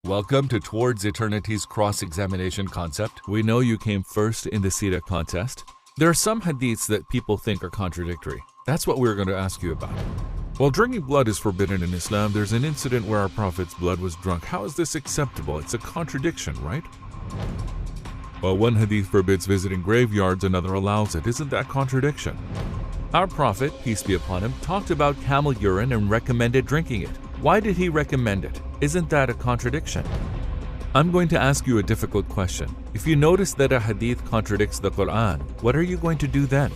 Welcome to Tuwards-Eternity's cross-examination concept. We know you came first in the Sirah contest. There are some hadiths that people think are contradictory. That's what we're going to ask you about. While drinking blood is forbidden in Islam, there's an incident where our Prophet's blood was drunk. How is this acceptable? It's a contradiction, right? While one hadith forbids visiting graveyards, another allows it. Isn't that contradiction? Our Prophet, peace be upon him, talked about camel urine and recommended drinking it. Why did he recommend it? Isn't that a contradiction? I'm going to ask you a difficult question. If you notice that a hadith contradicts the Quran, what are you going to do then?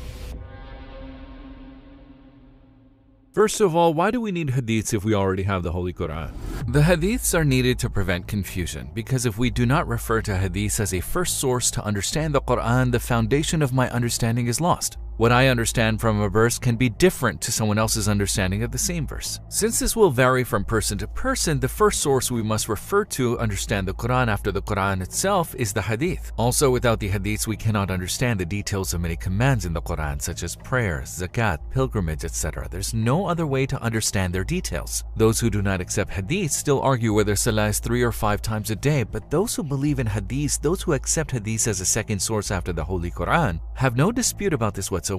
First of all, why do we need hadiths if we already have the Holy Quran? The hadiths are needed to prevent confusion, because if we do not refer to hadiths as a first source to understand the Quran, the foundation of my understanding is lost. What I understand from a verse can be different to someone else's understanding of the same verse. Since this will vary from person to person, the first source we must refer to understand the Quran after the Quran itself is the hadith. Also, without the hadiths, we cannot understand the details of many commands in the Quran, such as prayers, zakat, pilgrimage, etc. There's no other way to understand their details. Those who do not accept hadiths still argue whether salah is 3 or 5 times a day, but those who believe in hadiths, those who accept hadiths as a second source after the Holy Quran, have no dispute about this whatsoever.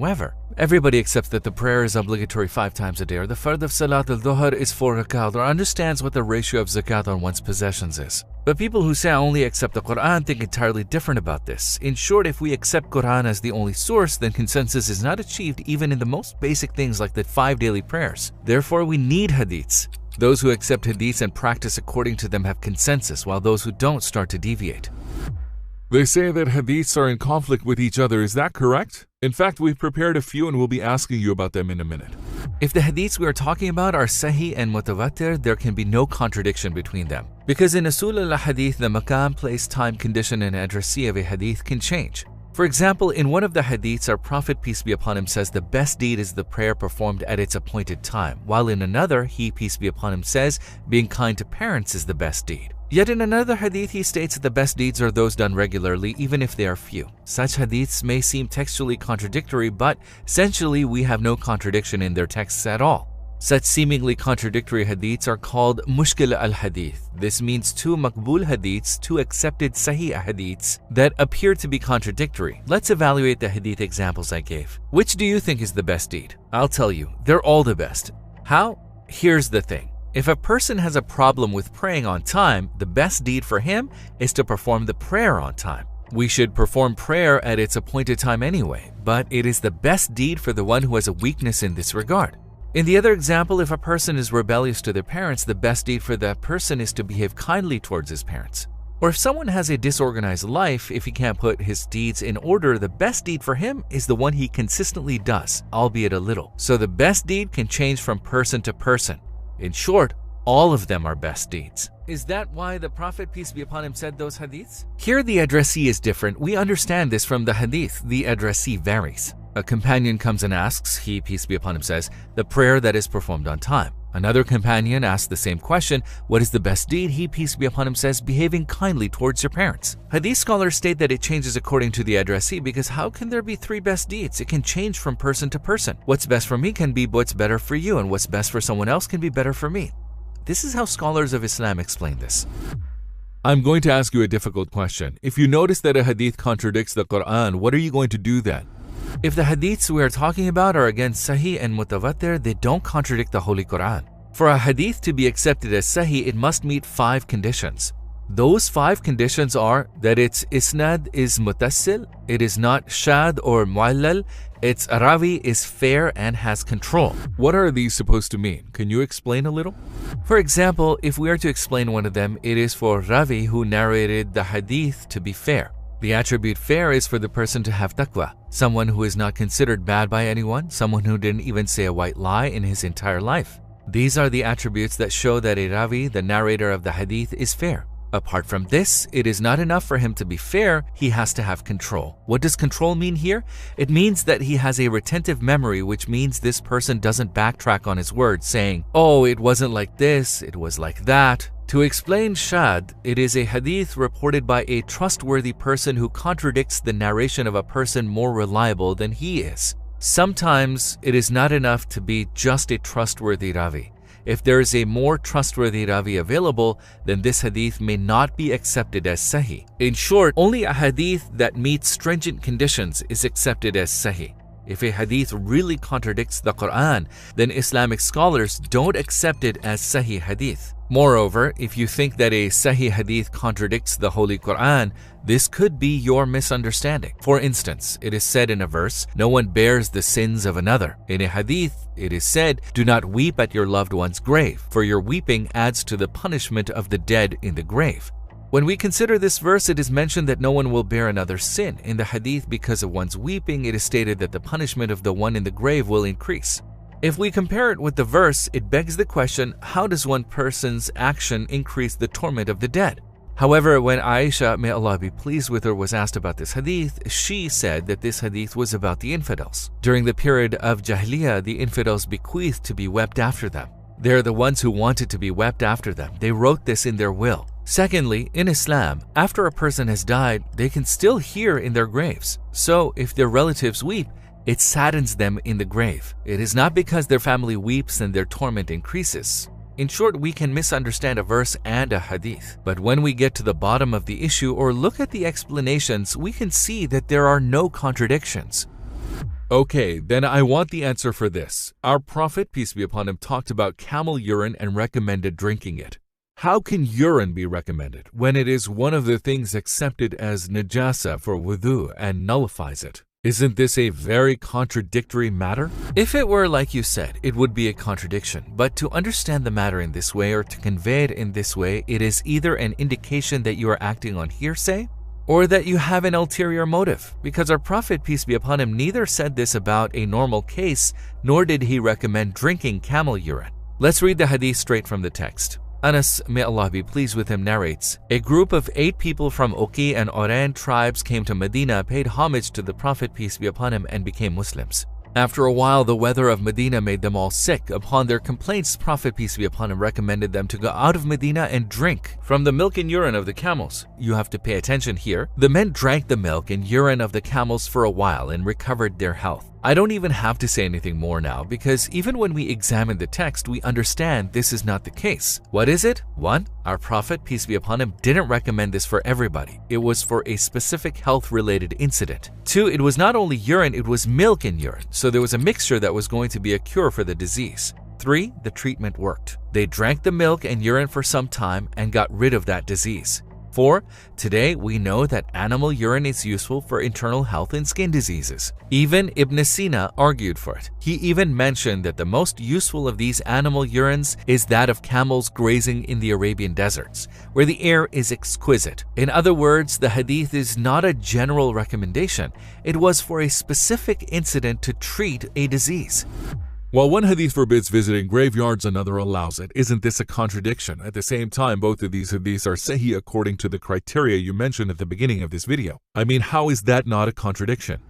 Everybody accepts that the prayer is obligatory 5 times a day, or the fard of Salat al-Dhuhr is 4 rakat, or understands what the ratio of zakat on one's possessions is. But people who say I only accept the Quran think entirely different about this. In short, if we accept Quran as the only source, then consensus is not achieved even in the most basic things like the 5 daily prayers. Therefore, we need hadiths. Those who accept hadiths and practice according to them have consensus, while those who don't start to deviate. They say that hadiths are in conflict with each other. Is that correct? In fact, we've prepared a few and we'll be asking you about them in a minute. If the hadiths we are talking about are sahih and mutawatir, there can be no contradiction between them. Because in usul al-hadith, the maqam, place, time, condition, and addressee of a hadith can change. For example, in one of the hadiths, our Prophet, peace be upon him, says the best deed is the prayer performed at its appointed time, while in another, he, peace be upon him, says being kind to parents is the best deed. Yet in another hadith, he states that the best deeds are those done regularly, even if they are few. Such hadiths may seem textually contradictory, but essentially we have no contradiction in their texts at all. Such seemingly contradictory hadiths are called mushkil al-hadith. This means 2 maqbul hadiths, 2 accepted sahih hadiths that appear to be contradictory. Let's evaluate the hadith examples I gave. Which do you think is the best deed? I'll tell you, they're all the best. How? Here's the thing. If a person has a problem with praying on time, the best deed for him is to perform the prayer on time. We should perform prayer at its appointed time anyway, but it is the best deed for the one who has a weakness in this regard. In the other example, if a person is rebellious to their parents, the best deed for that person is to behave kindly towards his parents. Or if someone has a disorganized life, if he can't put his deeds in order, the best deed for him is the one he consistently does, albeit a little. So the best deed can change from person to person. In short, all of them are best deeds. Is that why the Prophet, peace be upon him, said those hadiths? Here the addressee is different. We understand this from the hadith. The addressee varies. A companion comes and asks, he, peace be upon him, says, the prayer that is performed on time. Another companion asks the same question, what is the best deed? He, peace be upon him, says, behaving kindly towards your parents. Hadith scholars state that it changes according to the addressee, because how can there be 3 best deeds? It can change from person to person. What's best for me can be what's better for you, and what's best for someone else can be better for me. This is how scholars of Islam explain this. I'm going to ask you a difficult question. If you notice that a hadith contradicts the Quran, what are you going to do then? If the hadiths we are talking about are again sahih and mutawatir, they don't contradict the Holy Quran. For a hadith to be accepted as sahih, it must meet 5 conditions. Those 5 conditions are that its isnad is mutassil, it is not shad or mu'allal, its rawi is fair and has control. What are these supposed to mean? Can you explain a little? For example, if we are to explain one of them, it is for rawi who narrated the hadith to be fair. The attribute fair is for the person to have taqwa, someone who is not considered bad by anyone, someone who didn't even say a white lie in his entire life. These are the attributes that show that a rawi, the narrator of the hadith, is fair. Apart from this, it is not enough for him to be fair, he has to have control. What does control mean here? It means that he has a retentive memory, which means this person doesn't backtrack on his words, saying, oh, it wasn't like this, it was like that. To explain shad, it is a hadith reported by a trustworthy person who contradicts the narration of a person more reliable than he is. Sometimes it is not enough to be just a trustworthy ravi. If there is a more trustworthy Ravi available, then this hadith may not be accepted as Sahih. In short, only a hadith that meets stringent conditions is accepted as Sahih. If a hadith really contradicts the Quran, then Islamic scholars don't accept it as Sahih hadith. Moreover, if you think that a Sahih hadith contradicts the Holy Quran, this could be your misunderstanding. For instance, it is said in a verse, "No one bears the sins of another." In a hadith, it is said, "Do not weep at your loved one's grave, for your weeping adds to the punishment of the dead in the grave." When we consider this verse, it is mentioned that no one will bear another's sin. In the hadith, because of one's weeping, it is stated that the punishment of the one in the grave will increase. If we compare it with the verse, it begs the question, how does one person's action increase the torment of the dead? However, when Aisha, may Allah be pleased with her, was asked about this hadith, she said that this hadith was about the infidels. During the period of Jahiliyyah, the infidels bequeathed to be wept after them. They're the ones who wanted to be wept after them. They wrote this in their will. Secondly, in Islam, after a person has died, they can still hear in their graves. So, if their relatives weep, it saddens them in the grave. It is not because their family weeps and their torment increases. In short, we can misunderstand a verse and a hadith. But when we get to the bottom of the issue or look at the explanations, we can see that there are no contradictions. Okay, then I want the answer for this. Our Prophet, peace be upon him, talked about camel urine and recommended drinking it. How can urine be recommended when it is one of the things accepted as najasa for wudu and nullifies it? Isn't this a very contradictory matter? If it were like you said, it would be a contradiction. But to understand the matter in this way or to convey it in this way, it is either an indication that you are acting on hearsay or that you have an ulterior motive, because our Prophet, peace be upon him, neither said this about a normal case, nor did he recommend drinking camel urine. Let's read the hadith straight from the text. Anas, may Allah be pleased with him, narrates, "A group of 8 people from Uqi and Oran tribes came to Medina, paid homage to the Prophet, peace be upon him, and became Muslims. After a while, the weather of Medina made them all sick. Upon their complaints, Prophet, peace be upon him, recommended them to go out of Medina and drink from the milk and urine of the camels." You have to pay attention here. The men drank the milk and urine of the camels for a while and recovered their health. I don't even have to say anything more now, because even when we examine the text, we understand this is not the case. What is it? 1. Our Prophet, peace be upon him, didn't recommend this for everybody. It was for a specific health-related incident. 2. It was not only urine, it was milk and urine, so there was a mixture that was going to be a cure for the disease. 3. The treatment worked. They drank the milk and urine for some time and got rid of that disease. 4. Today, we know that animal urine is useful for internal health and skin diseases. Even Ibn Sina argued for it. He even mentioned that the most useful of these animal urines is that of camels grazing in the Arabian deserts, where the air is exquisite. In other words, the hadith is not a general recommendation. It was for a specific incident to treat a disease. While one hadith forbids visiting graveyards, another allows it. Isn't this a contradiction? At the same time, both of these hadiths are sahih according to the criteria you mentioned at the beginning of this video. I mean, how is that not a contradiction?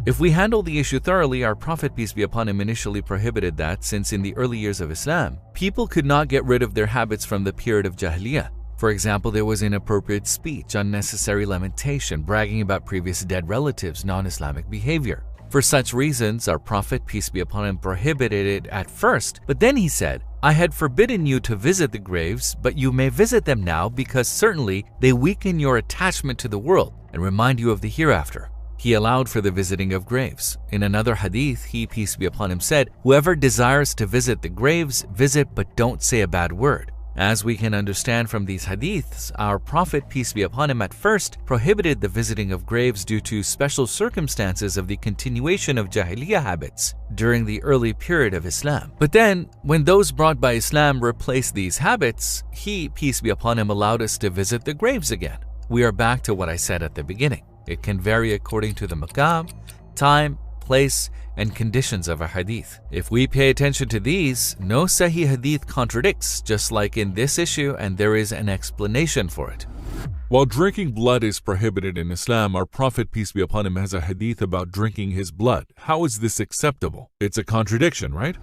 If we handle the issue thoroughly, our Prophet, peace be upon him, initially prohibited that, since in the early years of Islam, people could not get rid of their habits from the period of Jahiliyyah. For example, there was inappropriate speech, unnecessary lamentation, bragging about previous dead relatives, non-Islamic behavior. For such reasons, our Prophet, peace be upon him, prohibited it at first, but then he said, "I had forbidden you to visit the graves, but you may visit them now because certainly they weaken your attachment to the world and remind you of the hereafter." He allowed for the visiting of graves. In another hadith, he, peace be upon him, said, "Whoever desires to visit the graves, visit but don't say a bad word." As we can understand from these hadiths, our Prophet, peace be upon him, at first prohibited the visiting of graves due to special circumstances of the continuation of Jahiliyyah habits during the early period of Islam. But then, when those brought by Islam replaced these habits, he, peace be upon him, allowed us to visit the graves again. We are back to what I said at the beginning. It can vary according to the maqam, time, place, and conditions of a hadith. If we pay attention to these, no Sahih hadith contradicts, just like in this issue, and there is an explanation for it. While drinking blood is prohibited in Islam, our Prophet, peace be upon him, has a hadith about drinking his blood. How is this acceptable? It's a contradiction, right?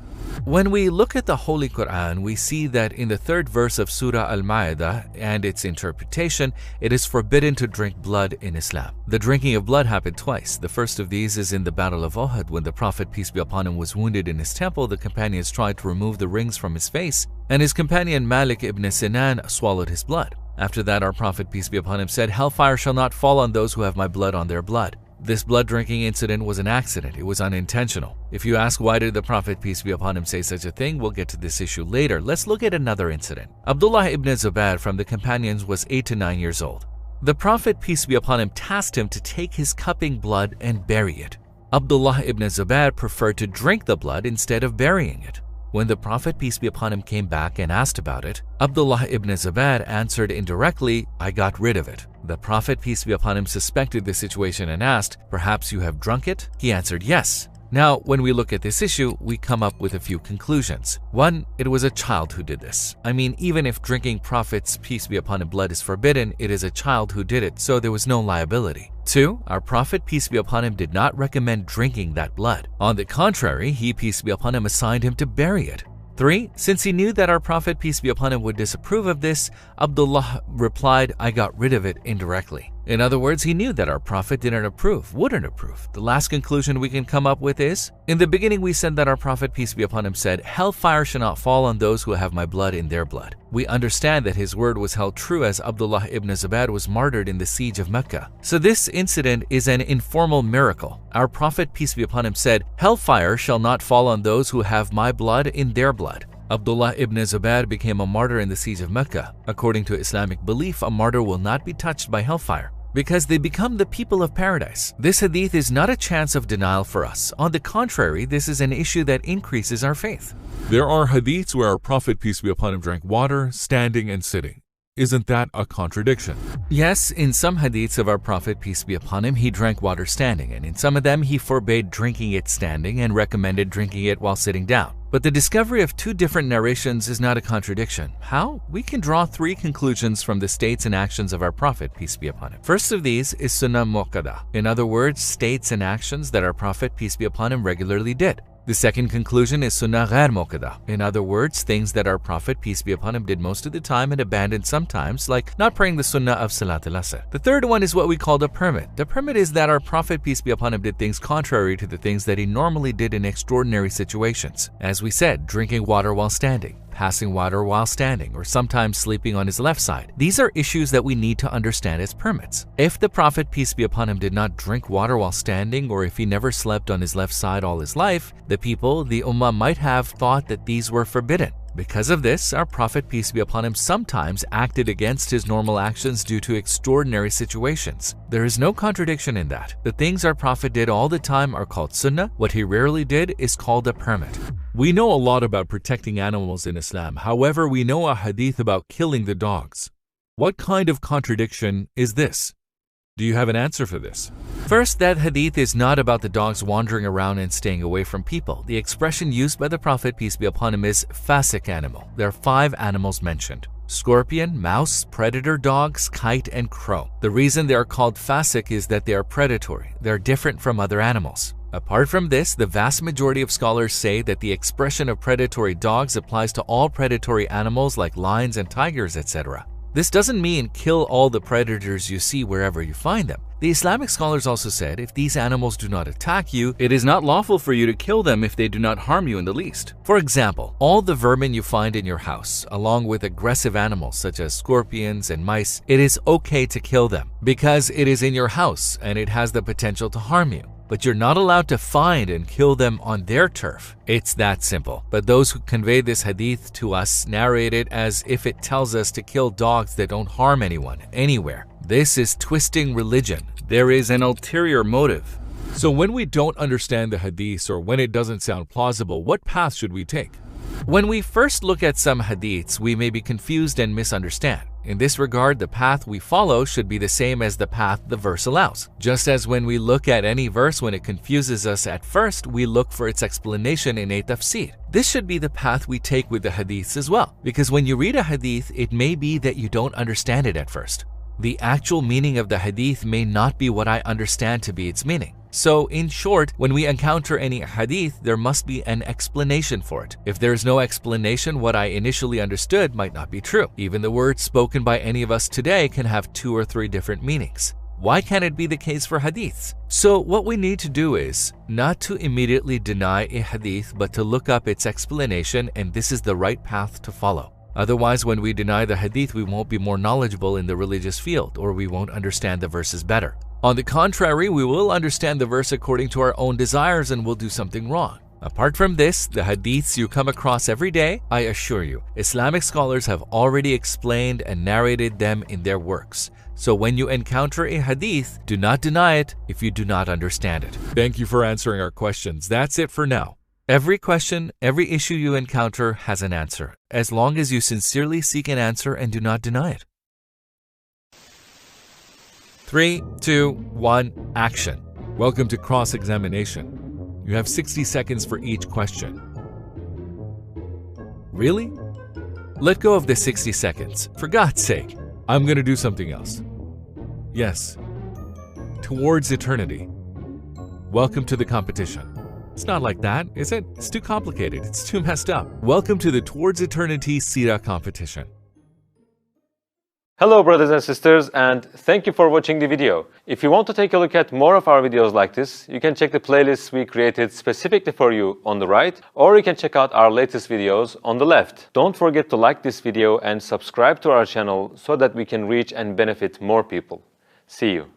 When we look at the Holy Quran, we see that in the 3rd verse of Surah Al-Ma'idah and its interpretation, it is forbidden to drink blood in Islam. The drinking of blood happened twice. The first of these is in the Battle of Uhud, when the Prophet, peace be upon him, was wounded in his temple. The companions tried to remove the rings from his face, and his companion Malik ibn Sinan swallowed his blood. After that, our Prophet, peace be upon him, said, "Hellfire shall not fall on those who have my blood on their blood." This blood drinking incident was an accident. It was unintentional. If you ask why did the Prophet, peace be upon him, say such a thing, we'll get to this issue later. Let's look at another incident. Abdullah ibn Zubair from the companions was 8 to 9 years old. The Prophet, peace be upon him, tasked him to take his cupping blood and bury it. Abdullah ibn Zubair preferred to drink the blood instead of burying it. When the Prophet, peace be upon him, came back and asked about it, Abdullah ibn Zubair answered indirectly, "I got rid of it." The Prophet, peace be upon him, suspected the situation and asked, "Perhaps you have drunk it?" He answered, "Yes." Now, when we look at this issue, we come up with a few conclusions. 1, it was a child who did this. I mean, even if drinking Prophet's, peace be upon him, blood is forbidden, it is a child who did it, so there was no liability. 2, our Prophet, peace be upon him, did not recommend drinking that blood. On the contrary, he, peace be upon him, assigned him to bury it. 3, since he knew that our Prophet, peace be upon him, would disapprove of this, Abdullah replied, "I got rid of it indirectly." In other words, he knew that our Prophet wouldn't approve. The last conclusion we can come up with is, in the beginning we said that our Prophet, peace be upon him, said, "Hellfire shall not fall on those who have my blood in their blood." We understand that his word was held true as Abdullah ibn Zubair was martyred in the siege of Mecca. So this incident is an informal miracle. Our Prophet, peace be upon him, said, "Hellfire shall not fall on those who have my blood in their blood." Abdullah ibn Zubair became a martyr in the siege of Mecca. According to Islamic belief, a martyr will not be touched by hellfire because they become the people of paradise. This hadith is not a chance of denial for us. On the contrary, this is an issue that increases our faith. There are hadiths where our Prophet, peace be upon him, drank water, standing and sitting. Isn't that a contradiction? Yes, in some hadiths of our Prophet, peace be upon him, he drank water standing, and in some of them he forbade drinking it standing and recommended drinking it while sitting down. But the discovery of 2 different narrations is not a contradiction. How? We can draw 3 conclusions from the states and actions of our Prophet, peace be upon him. First of these is sunnah muqaddah. In other words, states and actions that our Prophet, peace be upon him, regularly did. The second conclusion is sunnah ghair muqaddah. In other words, things that our Prophet, peace be upon him, did most of the time and abandoned sometimes, like not praying the sunnah of Salat al-Asr. The third one is what we call the permit. The permit is that our Prophet, peace be upon him, did things contrary to the things that he normally did in extraordinary situations. As we said, drinking water while standing, passing water while standing, or sometimes sleeping on his left side. These are issues that we need to understand as permits. If the Prophet, peace be upon him, did not drink water while standing, or if he never slept on his left side all his life, the people, the ummah, might have thought that these were forbidden. Because of this, our Prophet, peace be upon him, sometimes acted against his normal actions due to extraordinary situations. There is no contradiction in that. The things our Prophet did all the time are called sunnah. What he rarely did is called a permit. We know a lot about protecting animals in Islam. However, we know a hadith about killing the dogs. What kind of contradiction is this? Do you have an answer for this? First, that hadith is not about the dogs wandering around and staying away from people. The expression used by the Prophet, peace be upon him, is fasik animal. There are 5 animals mentioned: scorpion, mouse, predator dogs, kite, and crow. The reason they are called fasik is that they are predatory. They are different from other animals. Apart from this, the vast majority of scholars say that the expression of predatory dogs applies to all predatory animals like lions and tigers, etc. This doesn't mean kill all the predators you see wherever you find them. The Islamic scholars also said if these animals do not attack you, it is not lawful for you to kill them if they do not harm you in the least. For example, all the vermin you find in your house, along with aggressive animals such as scorpions and mice, it is okay to kill them because it is in your house and it has the potential to harm you. But you're not allowed to find and kill them on their turf. It's that simple. But those who convey this hadith to us narrate it as if it tells us to kill dogs that don't harm anyone, anywhere. This is twisting religion. There is an ulterior motive. So when we don't understand the hadith or when it doesn't sound plausible, what path should we take? When we first look at some hadiths, we may be confused and misunderstand. In this regard, the path we follow should be the same as the path the verse allows. Just as when we look at any verse when it confuses us at first, we look for its explanation in a tafsir. This should be the path we take with the hadiths as well, because when you read a hadith, it may be that you don't understand it at first. The actual meaning of the hadith may not be what I understand to be its meaning. So, in short, when we encounter any hadith, there must be an explanation for it. If there is no explanation, what I initially understood might not be true. Even the words spoken by any of us today can have 2 or 3 different meanings. Why can't it be the case for hadiths? So what we need to do is not to immediately deny a hadith, but to look up its explanation, and this is the right path to follow. Otherwise, when we deny the hadith, we won't be more knowledgeable in the religious field, or we won't understand the verses better. On the contrary, we will understand the verse according to our own desires and will do something wrong. Apart from this, the hadiths you come across every day, I assure you, Islamic scholars have already explained and narrated them in their works. So when you encounter a hadith, do not deny it if you do not understand it. Thank you for answering our questions. That's it for now. Every question, every issue you encounter has an answer, as long as you sincerely seek an answer and do not deny it. 3, 2, 1, action. Welcome to cross-examination. You have 60 seconds for each question. Really? Let go of the 60 seconds, for God's sake. I'm going to do something else. Yes. Tuwards-Eternity. Welcome to the competition. It's not like that, is it? It's too complicated. It's too messed up. Welcome to the Tuwards-Eternity Sirah competition. Hello brothers and sisters, and thank you for watching the video. If you want to take a look at more of our videos like this, you can check the playlists we created specifically for you on the right, or you can check out our latest videos on the left. Don't forget to like this video and subscribe to our channel so that we can reach and benefit more people. See you.